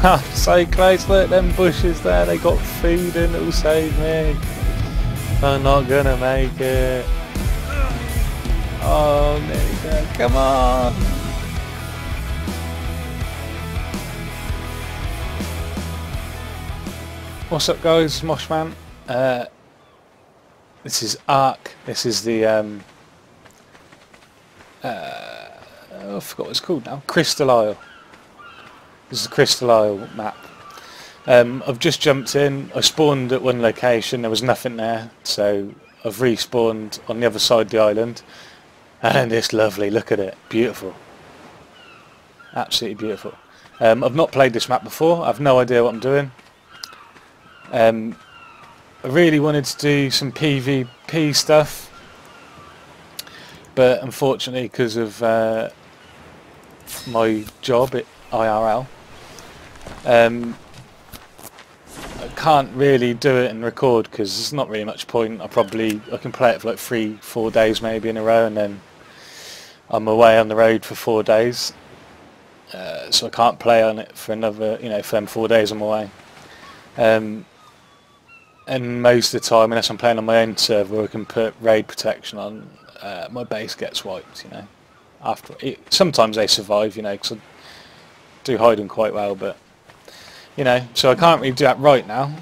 I'm so close, look, them bushes there, they got food in, it'll save me. I'm not gonna make it. Oh, nearly there, come on! What's up guys, Moshman. This is Ark, this is the, I forgot what it's called now, Crystal Isle. This is the Crystal Isle map. I've just jumped in, I spawned at one location, there was nothing there, so I've respawned on the other side of the island, and it's lovely, look at it, beautiful. Absolutely beautiful. I've not played this map before, I have no idea what I'm doing. I really wanted to do some PvP stuff, but unfortunately because of my job at IRL, I can't really do it and record because there's not really much point. I can play it for like 3-4 days maybe in a row, and then I'm away on the road for 4 days, so I can't play on it for another, for them 4 days I'm away. And most of the time, unless I'm playing on my own server, I can put raid protection on, my base gets wiped, sometimes they survive, because I do hide them quite well, but, so I can't really do that right now.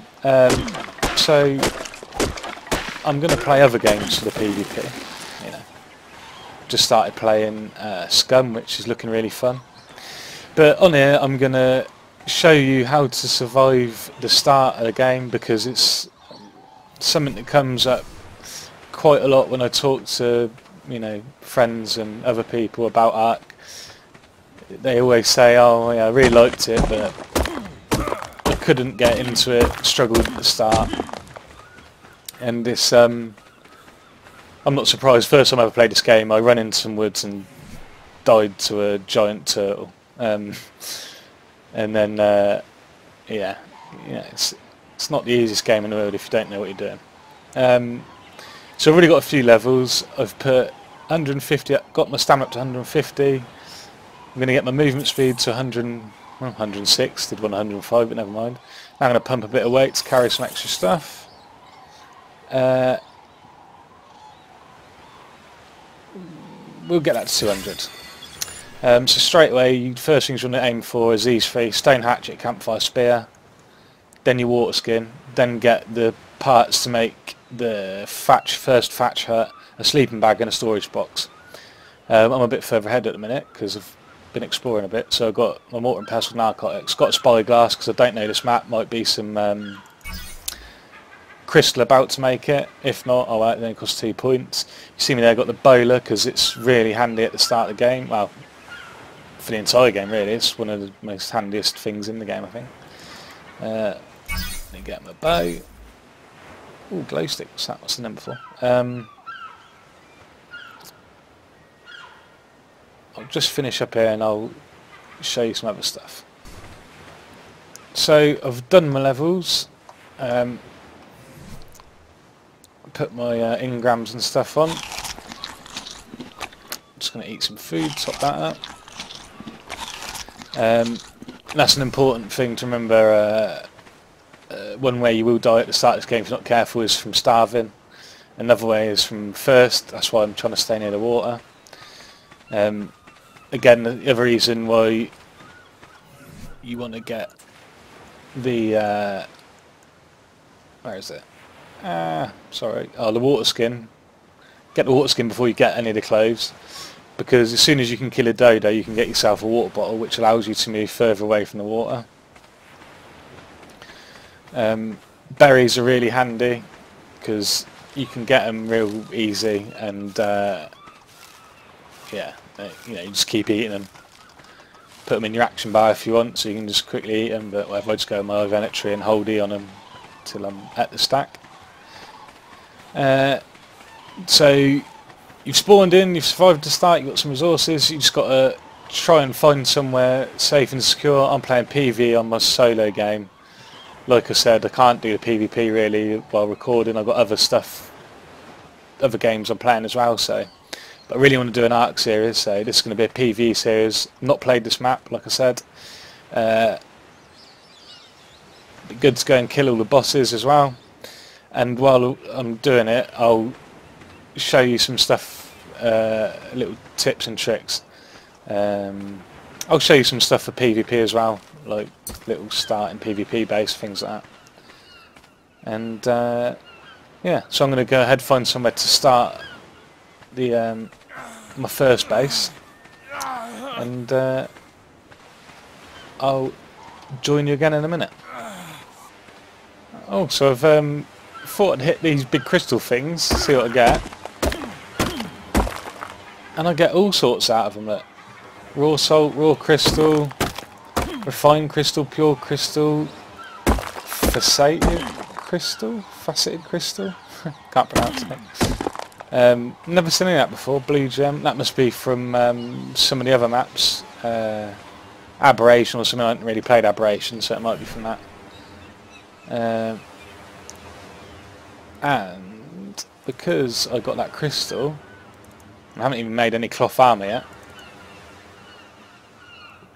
So I'm going to play other games for the PvP, Just started playing Scum, which is looking really fun. But on here, I'm going to show you how to survive the start of the game, because it's something that comes up quite a lot when I talk to friends and other people about Ark. They always say, oh yeah, I really liked it, but I couldn't get into it, struggled at the start. And this I'm not surprised, first time I ever played this game I ran into some woods and died to a giant turtle. And then it's not the easiest game in the world if you don't know what you're doing. So I've already got a few levels. I've put 150, got my stamina up to 150. I'm going to get my movement speed to 106, did 105 but never mind. Now I'm going to pump a bit of weight to carry some extra stuff. We'll get that to 200. So straight away, first things you want to aim for is these three: stone hatchet, campfire spear, then your water skin, then get the parts to make the first thatch hut, a sleeping bag and a storage box. I'm a bit further ahead at the minute because I've been exploring a bit, so I've got my mortar and pestle narcotics, got a spyglass because I don't know this map, might be some crystal about to make it. If not, oh well, then it costs 2 points. You see me there, got the bowler because it's really handy at the start of the game. Well, for the entire game really, it's one of the most handiest things in the game I think. Let me get my bow. Ooh, glow sticks, that was the number for. I'll just finish up here and I'll show you some other stuff. So I've done my levels, put my engrams and stuff on. Just going to eat some food, top that up. That's an important thing to remember. One way you will die at the start of this game if you're not careful is from starving. Another way is from thirst, that's why I'm trying to stay near the water. Again, the other reason why you want to get the where is it? Sorry, the water skin. Get the water skin before you get any of the clothes, because as soon as you can kill a dodo you can get yourself a water bottle, which allows you to move further away from the water. Berries are really handy because you can get them real easy, and you just keep eating them. Put them in your action bar if you want, so you can just quickly eat them, but whatever, I just go in my inventory and hold E on them till I'm at the stack. So you've spawned in, you've survived the start, you've got some resources, you just got to try and find somewhere safe and secure. I'm playing PV on my solo game. Like I said, I can't do the PvP really while recording. I've got other stuff, other games I'm playing as well, so. But I really want to do an Ark series, so this is going to be a PV series. Not played this map, like I said. be good to go and kill all the bosses as well. And while I'm doing it, I'll show you some stuff, little tips and tricks. I'll show you some stuff for PvP as well, like little starting PvP base, things like that. And yeah, so I'm going to go ahead and find somewhere to start the my first base, and I'll join you again in a minute. Oh, so I've thought I'd hit these big crystal things, see what I get, and I get all sorts out of them. Look, raw salt, raw crystal, refined crystal, pure crystal, faceted crystal, can't pronounce it. Never seen any of that before. Blue gem, that must be from some of the other maps, Aberration or something. I haven't really played Aberration, so it might be from that. And because I got that crystal, I haven't even made any cloth armour yet,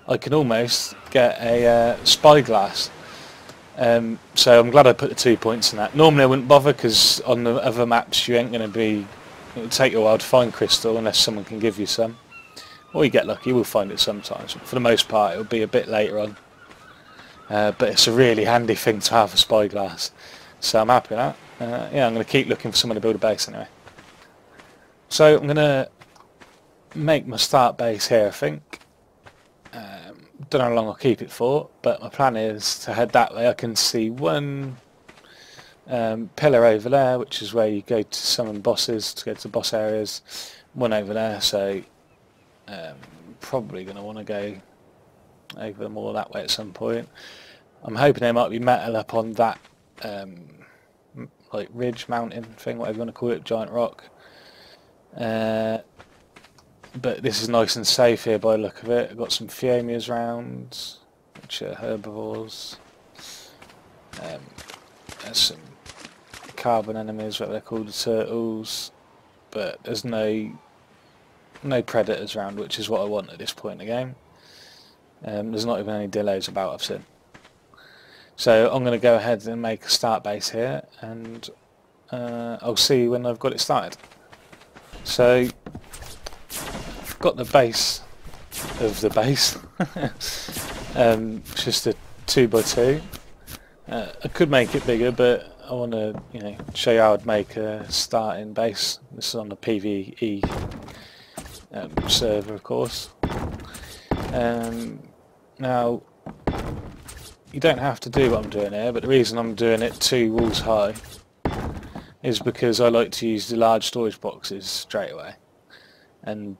I can almost get a spyglass. So I'm glad I put the 2 points in that. Normally I wouldn't bother, because on the other maps you ain't going to be... It would take you a while to find crystal unless someone can give you some. Or you get lucky, you will find it sometimes. But for the most part it will be a bit later on. But it's a really handy thing to have, a spyglass. So I'm happy with that. Yeah, I'm going to keep looking for someone to build a base anyway. So I'm going to make my start base here, I think. Don't know how long I'll keep it for, but my plan is to head that way. I can see one pillar over there, which is where you go to summon bosses, to go to boss areas. One over there, so probably going to want to go over them all that way at some point. I'm hoping there might be metal up on that like ridge, mountain thing, whatever you want to call it, giant rock. But this is nice and safe here by the look of it. I've got some Phiomias round, which are herbivores. There's some carbon enemies, what they're called, the turtles. But there's no predators around, which is what I want at this point in the game. There's not even any dillos about, I've seen. So I'm going to go ahead and make a start base here, and I'll see you when I've got it started. So I've got the base of the base. It's just a 2x2. I could make it bigger, but I want to, show you how I'd make a starting base. This is on the PvE server, of course. Now, you don't have to do what I'm doing here, but the reason I'm doing it 2 walls high is because I like to use the large storage boxes straight away. And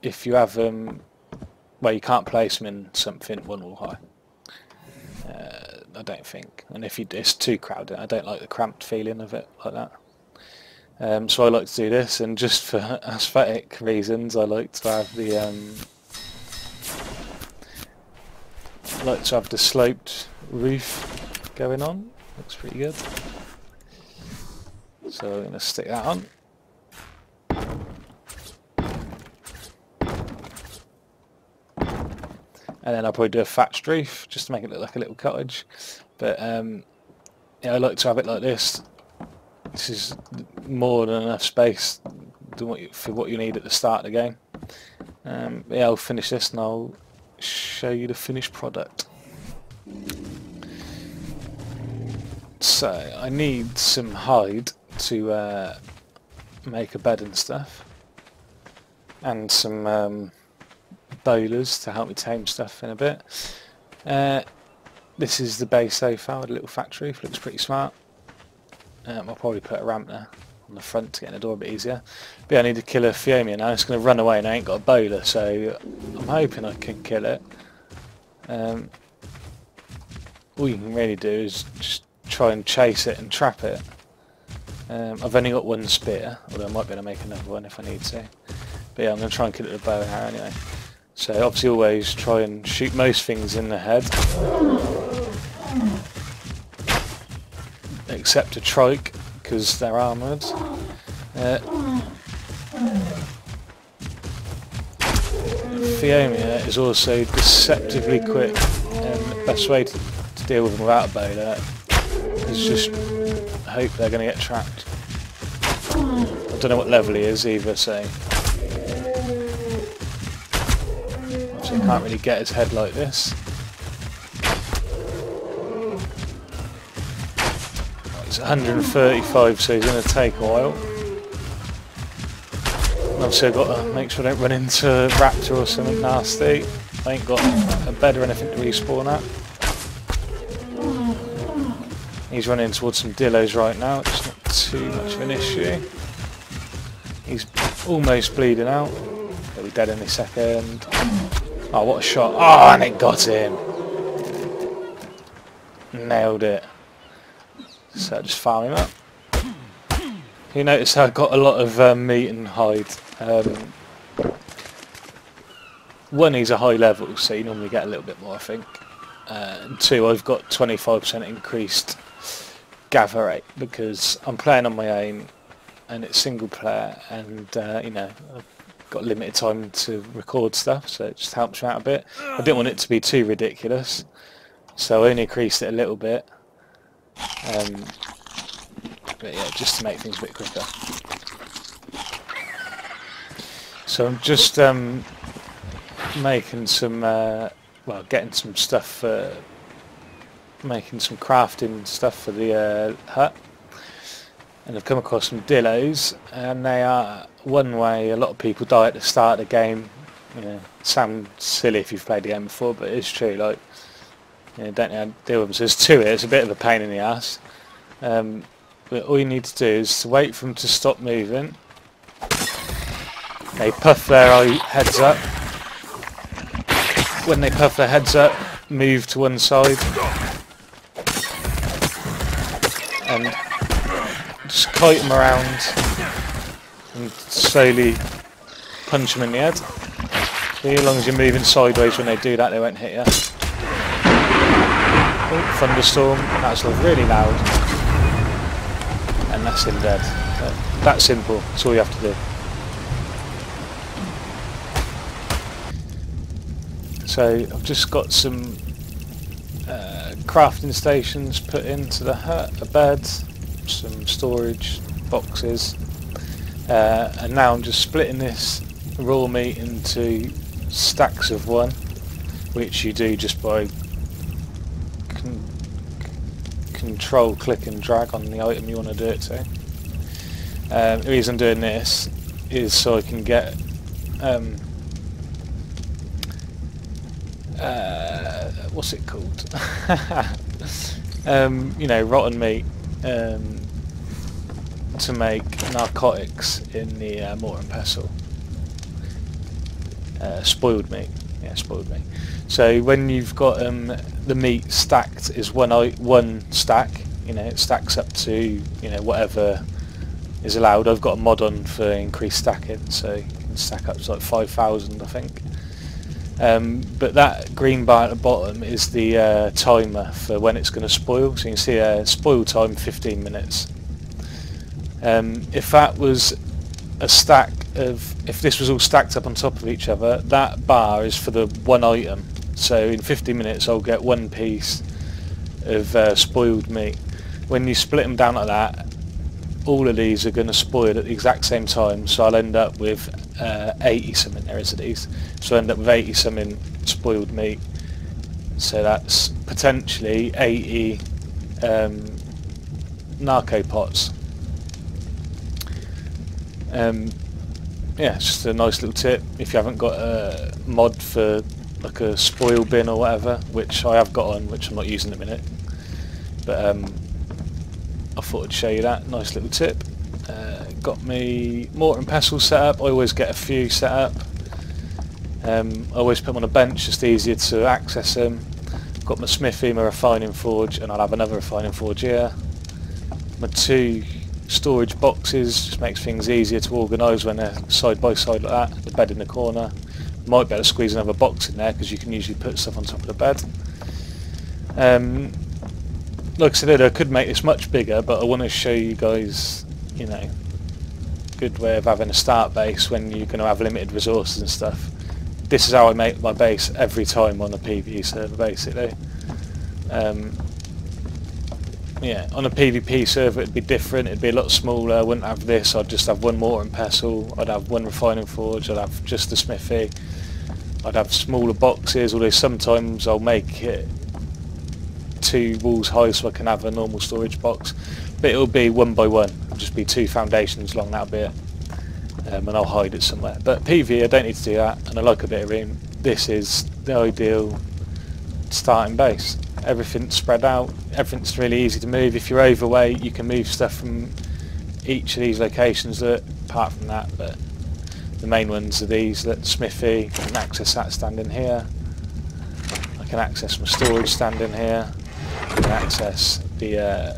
if you have them, well, you can't place them in something 1 wall high. I don't think. And if it's too crowded, I don't like the cramped feeling of it like that. So I like to do this, and just for aesthetic reasons, I like to have the sloped roof going on. Looks pretty good. So I'm going to stick that on. And then I'll probably do a thatched roof just to make it look like a little cottage. But yeah, I like to have it like this. This is more than enough space for what you need at the start of the game. Yeah, I'll finish this and I'll show you the finished product. So I need some hide to make a bed and stuff, and some bowlers to help me tame stuff in a bit. This is the base so far with a little thatch roof. Looks pretty smart. I'll probably put a ramp there on the front to get in the door a bit easier. But yeah, I need to kill a Phiomia now. It's going to run away and I ain't got a bowler, so I'm hoping I can kill it. All you can really do is just try and chase it and trap it. I've only got 1 spear, although I might be able to make another one if I need to. But yeah, I'm going to try and kill it with a bow and arrow anyway. So obviously always try and shoot most things in the head. Except a trike, because they're armoured. Phiomia is also deceptively quick, and the best way to deal with them without a bowler is just hope they're going to get trapped. I don't know what level he is either, so obviously I can't really get his head like this. It's 135, so he's going to take a while. And obviously I've got to make sure I don't run into a raptor or something nasty. I ain't got a bed or anything to respawn at. He's running towards some dillos right now, it's not too much of an issue. He's almost bleeding out. He'll be dead any second. Oh, what a shot. Oh, and it got him. Nailed it. So I just farm him up. You notice I got a lot of meat and hide. One, he's a high level, so you normally get a little bit more, I think. And two, I've got 25% increased gather rate because I'm playing on my own and it's single player, and you know, I've got limited time to record stuff, so it just helps me out a bit. I didn't want it to be too ridiculous, so I only increased it a little bit. But yeah, just to make things a bit quicker. So I'm just making some, well, getting some stuff, making some crafting stuff for the hut. And I've come across some dillos, and they are one way a lot of people die at the start of the game. You know, it sounds silly if you've played the game before, but it's true. Like, you know, don't know how to deal with them. So there's two here. It's a bit of a pain in the ass. But all you need to do is to wait for them to stop moving. They puff their heads up. When they puff their heads up, move to one side. And just kite them around and slowly punch them in the head. So as long as you're moving sideways when they do that, they won't hit you. Oh, thunderstorm. That's really loud. And that's him dead. That simple. That's all you have to do. So I've just got some crafting stations put into the hut, a bed, some storage boxes, and now I'm just splitting this raw meat into stacks of one, which you do just by control, click and drag on the item you want to do it to. The reason I'm doing this is so I can get what's it called? You know, rotten meat to make narcotics in the mortar and pestle. Spoiled meat, yeah, spoiled meat. So when you've got the meat stacked is one stack, you know, it stacks up to, you know, whatever is allowed. I've got a mod on for increased stacking, so you can stack up to like 5,000, I think. But that green bar at the bottom is the timer for when it's going to spoil. So you can see a spoil time 15 minutes. If that was a stack of, if this was all stacked up on top of each other, that bar is for the one item. So in 50 minutes I'll get one piece of spoiled meat. When you split them down like that, all of these are going to spoil at the exact same time, so I'll end up with 80 something there is of these. So I'll end up with 80 something spoiled meat. So that's potentially 80 narco pots. Yeah, it's just a nice little tip if you haven't got a mod for like a spoil bin or whatever, which I have got on, which I'm not using at the minute. But I thought I'd show you that nice little tip. Got me mortar and pestle set up. I always get a few set up. I always put them on a bench, just easier to access them. Got my smithy, my refining forge, and I'll have another refining forge here. My two storage boxes just makes things easier to organise when they're side by side like that. The bed in the corner. Might be able to squeeze another box in there because you can usually put stuff on top of the bed. Like I said, I could make this much bigger, but I want to show you guys, you know, good way of having a start base when you're going to have limited resources and stuff. This is how I make my base every time on a PvE server, basically. Yeah, on a PvP server it'd be different, it'd be a lot smaller. I wouldn't have this, I'd just have one mortar and pestle, I'd have one refining forge, I'd have just a smithy, I'd have smaller boxes, although sometimes I'll make it 2 walls high so I can have a normal storage box, but it'll be 1 by 1, it'll just be 2 foundations long, that'll be it, and I'll hide it somewhere. But PvE I don't need to do that, and I like a bit of room. This is the ideal starting base. Everything's spread out, everything's really easy to move. If you're overweight you can move stuff from each of these locations, apart from that, but the main ones are these. That smithy, I can access that standing here, I can access my storage standing here, I can access the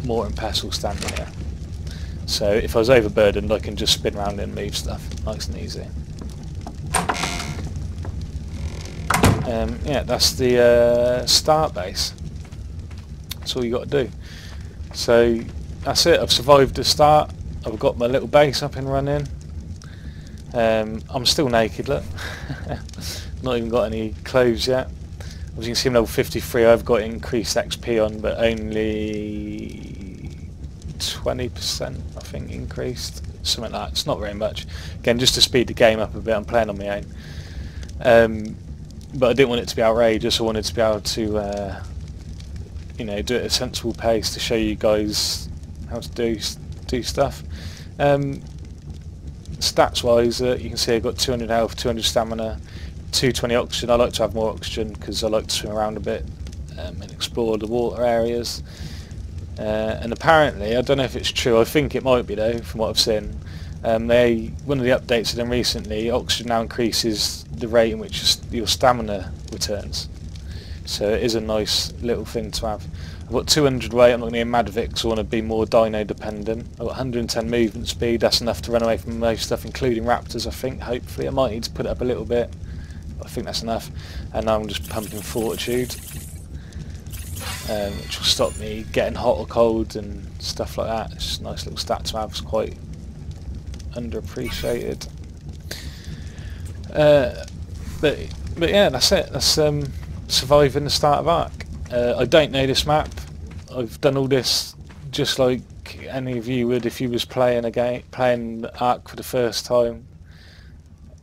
mortar and pestle standing here. So if I was overburdened I can just spin around and move stuff nice and easy. Yeah, that's the start base. That's all you got to do. So that's it. I've survived the start. I've got my little base up and running. I'm still naked, look. Not even got any clothes yet. As you can see, I'm level 53. I've got increased XP on, but only 20%, I think, increased. Something like that. It's not very much. Again, just to speed the game up a bit. I'm playing on my own. But I didn't want it to be outrageous. I wanted to be able to, you know, do it at a sensible pace to show you guys how to do stuff. Stats wise, you can see I've got 200 health, 200 stamina, 220 oxygen. I like to have more oxygen because I like to swim around a bit and explore the water areas. And apparently, I don't know if it's true, I think it might be though from what I've seen, one of the updates of them recently, oxygen now increases the rate in which your stamina returns. So it is a nice little thing to have. I've got 200 weight, I'm not going to get mad with it because I want to be more dino dependent. I've got 110 movement speed, that's enough to run away from most stuff including raptors I think, hopefully. I might need to put it up a little bit, but I think that's enough. And now I'm just pumping fortitude, which will stop me getting hot or cold and stuff like that. It's a nice little stat to have, it's quite underappreciated. But yeah, that's it. That's surviving the start of Ark. I don't know this map. I've done all this just like any of you would if you was playing a game, playing Ark for the first time.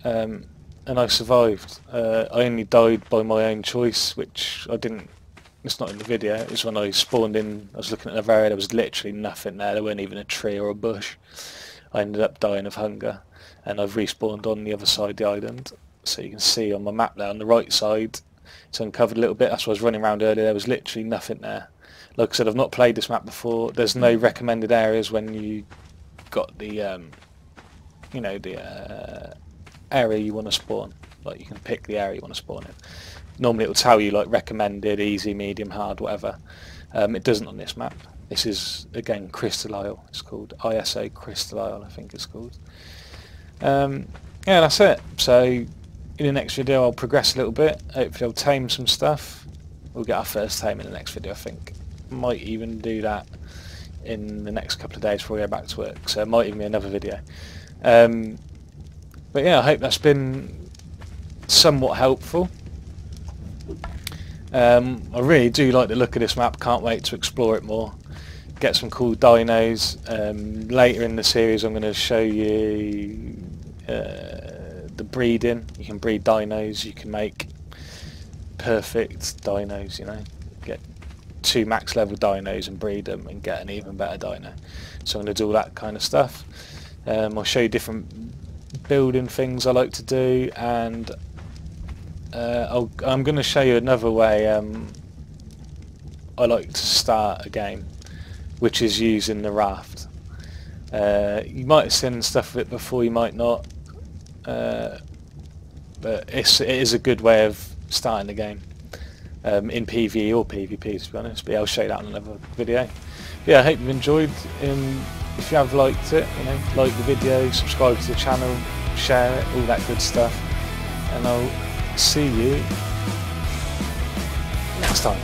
And I survived. I only died by my own choice, which I didn't. It's not in the video. It was when I spawned in. I was looking at an area. There was literally nothing there. There weren't even a tree or a bush. I ended up dying of hunger, and I've respawned on the other side of the island. So you can see on my map there on the right side, it's uncovered a little bit. That's why I was running around earlier. There was literally nothing there. Like I said, I've not played this map before. There's no recommended areas when you got the, you know, the area you want to spawn. Like you can pick the area you want to spawn in. Normally it will tell you like recommended, easy, medium, hard, whatever. It doesn't on this map. This is again Crystal Isle. It's called ISO Crystal Isle, I think it's called. Yeah, that's it. So in the next video I'll progress a little bit. Hopefully I'll tame some stuff. We'll get our first tame in the next video, I think. Might even do that in the next couple of days before we go back to work. So it might even be another video. But yeah, I hope that's been somewhat helpful. I really do like the look of this map. Can't wait to explore it more. Get some cool dinos. Later in the series I'm going to show you the breeding. You can breed dinos, you can make perfect dinos, you know, get 2 max level dinos and breed them and get an even better dino. So I'm going to do all that kind of stuff. I'll show you different building things I like to do, and I'm going to show you another way I like to start a game, which is using the raft. You might have seen stuff of it before, you might not, but it is a good way of starting the game, in PvE or PvP to be honest, but yeah, I'll show you that in another video. But yeah, I hope you've enjoyed. If you have liked it, you know, like the video, subscribe to the channel, share it, all that good stuff, and I'll see you next time.